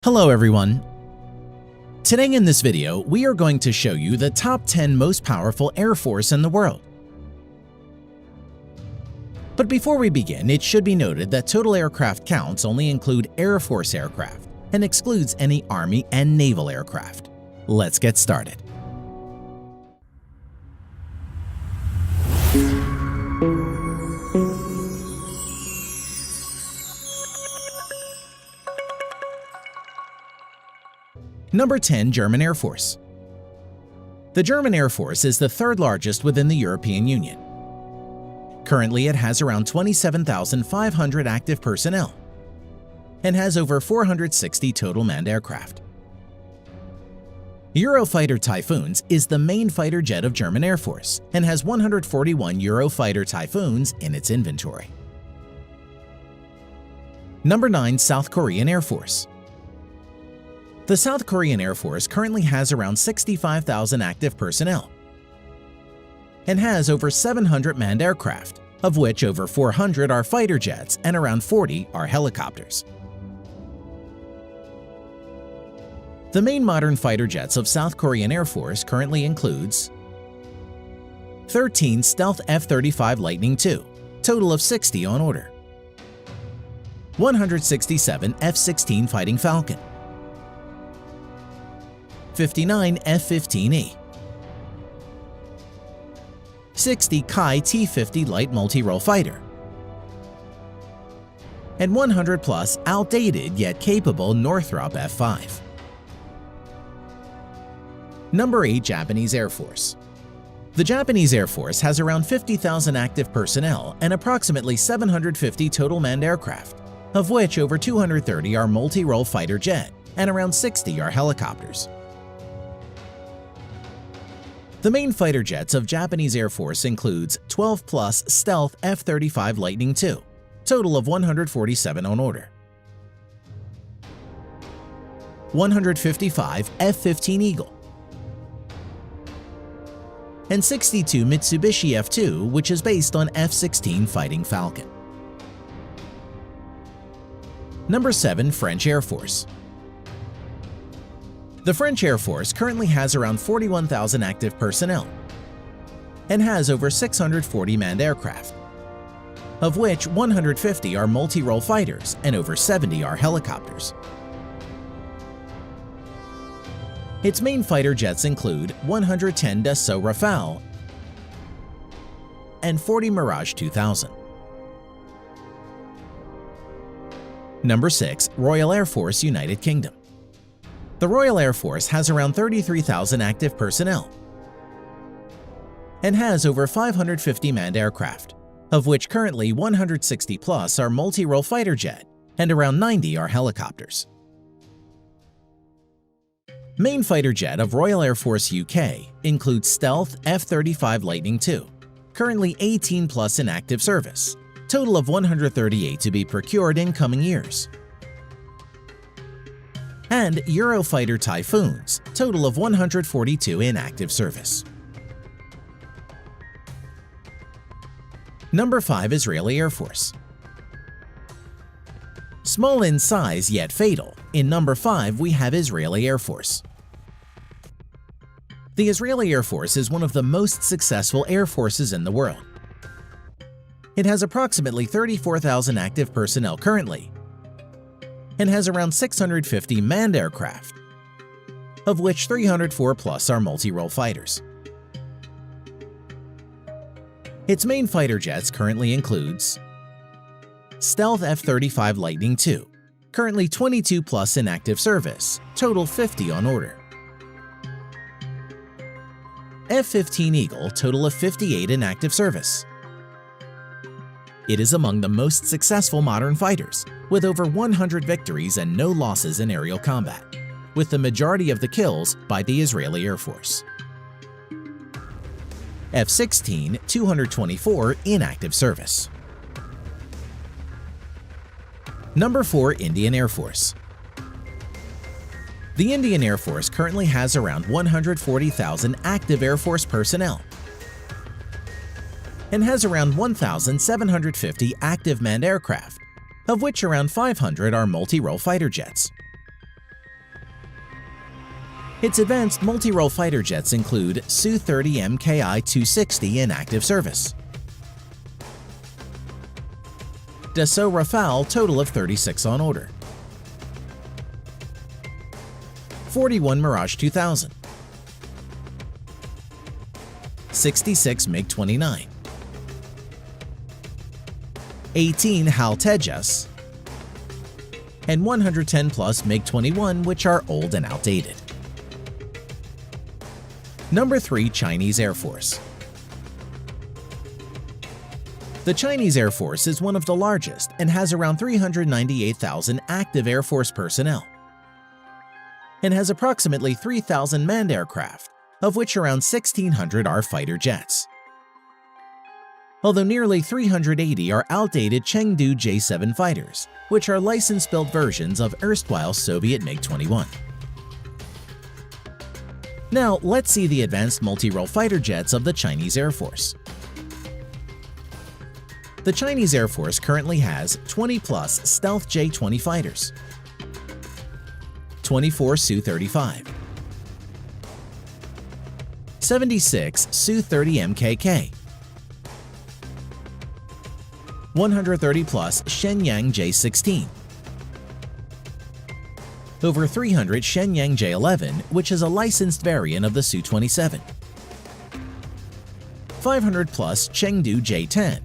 Hello everyone! Today in this video, we are going to show you the top 10 most powerful air force in the world. But before we begin, it should be noted that total aircraft counts only include Air Force aircraft and excludes any Army and naval aircraft. Let's get started. Number 10. German Air Force. The German Air Force is the third largest within the European Union. Currently, it has around 27,500 active personnel and has over 460 total manned aircraft. Eurofighter Typhoons is the main fighter jet of German Air Force and has 141 Eurofighter Typhoons in its inventory. Number 9. South Korean Air Force. The South Korean Air Force currently has around 65,000 active personnel and has over 700 manned aircraft, of which over 400 are fighter jets and around 40 are helicopters. The main modern fighter jets of South Korean Air Force currently includes 13 Stealth F35 Lightning II, total of 60 on order, 167 F16 Fighting Falcon, 59 F15E, 60 Kai T-50 light multi-role fighter, and 100 plus outdated yet capable Northrop F5. Number 8. Japanese Air Force. The Japanese Air Force has around 50,000 active personnel and approximately 750 total manned aircraft, of which over 230 are multi-role fighter jet and around 60 are helicopters. The main fighter jets of Japanese Air Force includes 12 plus Stealth F35 Lightning II, total of 147 on order, 155 F15 Eagle, and 62 Mitsubishi F2, which is based on F16 Fighting Falcon. Number 7. French Air Force. The French Air Force currently has around 41,000 active personnel and has over 640 manned aircraft, of which 150 are multi-role fighters and over 70 are helicopters. Its main fighter jets include 110 Dassault Rafale and 40 Mirage 2000. Number 6. Royal Air Force, United Kingdom. The Royal Air Force has around 33,000 active personnel and has over 550 manned aircraft, of which currently 160 plus are multi-role fighter jet and around 90 are helicopters. Main fighter jet of Royal Air Force UK includes Stealth F35 Lightning II, currently 18 plus in active service, total of 138 to be procured in coming years, and Eurofighter Typhoons, total of 142 in active service. Number 5. Israeli Air Force. Small in size yet fatal, in number 5 we have Israeli Air Force. The Israeli Air Force is one of the most successful air forces in the world. It has approximately 34,000 active personnel currently and has around 650 manned aircraft, of which 304 plus are multi-role fighters. Its main fighter jets currently includes Stealth F35 Lightning II, currently 22 plus in active service, total 50 on order, F15 Eagle, total of 58 in active service. It is among the most successful modern fighters, with over 100 victories and no losses in aerial combat, with the majority of the kills by the Israeli Air Force. F16, 224 in active service. Number 4. Indian Air Force. The Indian Air Force currently has around 140,000 active Air Force personnel and has around 1,750 active manned aircraft, of which around 500 are multi-role fighter jets. Its advanced multi-role fighter jets include Su-30M Kai 260 in active service, Dassault Rafale total of 36 on order, 41 Mirage 2000, 66 MiG-29, 18 HAL Tejas, and 110 plus MiG-21, which are old and outdated. Number 3. Chinese Air Force. The Chinese Air Force is one of the largest and has around 398,000 active Air Force personnel, and has approximately 3,000 manned aircraft, of which around 1,600 are fighter jets. Although nearly 380 are outdated Chengdu J-7 fighters, which are license-built versions of erstwhile Soviet MiG-21. Now, let's see the advanced multi-role fighter jets of the Chinese Air Force. The Chinese Air Force currently has 20-plus stealth J-20 fighters, 24 Su-35, 76 Su-30M Kai, 130-plus Shenyang J-16, over 300 Shenyang J-11, which is a licensed variant of the Su-27, 500-plus Chengdu J-10,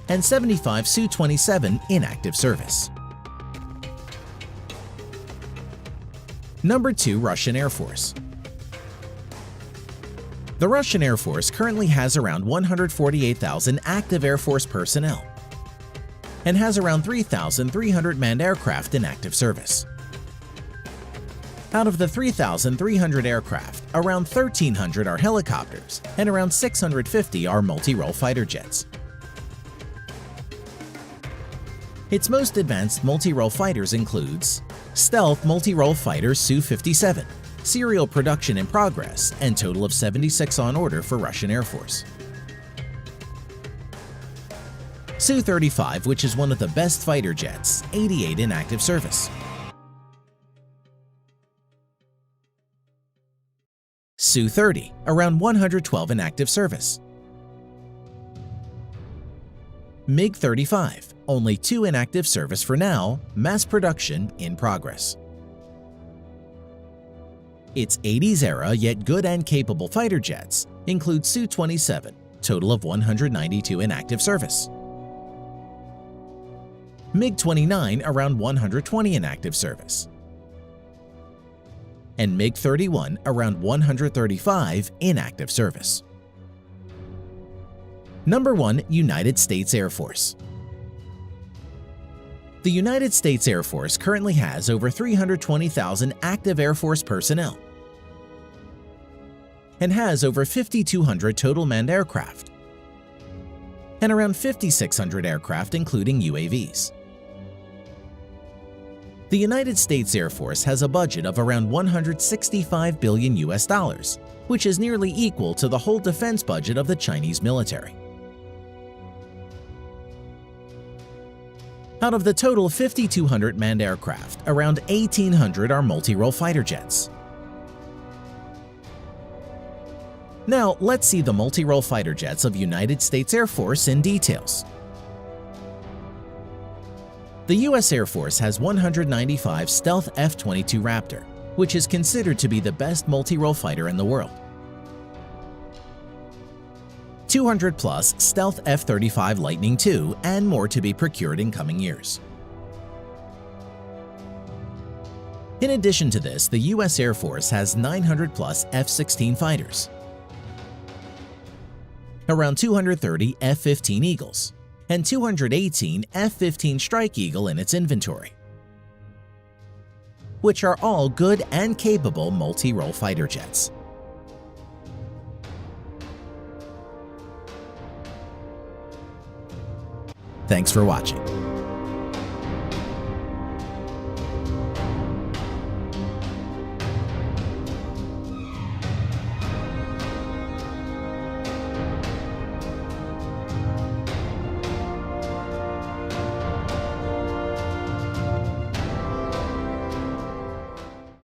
and 75 Su-27 in active service. Number 2. Russian Air Force. The Russian Air Force currently has around 148,000 active Air Force personnel and has around 3,300 manned aircraft in active service. Out of the 3,300 aircraft, around 1,300 are helicopters and around 650 are multi-role fighter jets. Its most advanced multi-role fighters includes stealth multi-role fighter Su-57, serial production in progress, and total of 76 on order for Russian Air Force. Su-35, which is one of the best fighter jets, 88 in active service. Su-30, around 112 in active service. MiG-35, only 2 in active service for now, mass production in progress. Its 80s era yet good and capable fighter jets include Su-27, total of 192 in active service. MiG-29, around 120 in active service. And MiG-31, around 135 in active service. Number 1. United States Air Force. The United States Air Force currently has over 320,000 active Air Force personnel and has over 5,200 total manned aircraft and around 5,600 aircraft including UAVs. The United States Air Force has a budget of around $165 billion, which is nearly equal to the whole defense budget of the Chinese military. Out of the total 5,200 manned aircraft, around 1,800 are multi-role fighter jets. Now, let's see the multi-role fighter jets of United States Air Force in details. The U.S. Air Force has 195 stealth F-22 Raptor, which is considered to be the best multi-role fighter in the world. 200-plus stealth F-35 Lightning II, and more to be procured in coming years. In addition to this, the U.S. Air Force has 900-plus F-16 fighters, around 230 F-15 Eagles, and 218 F-15 Strike Eagle in its inventory, which are all good and capable multi-role fighter jets. Thanks for watching.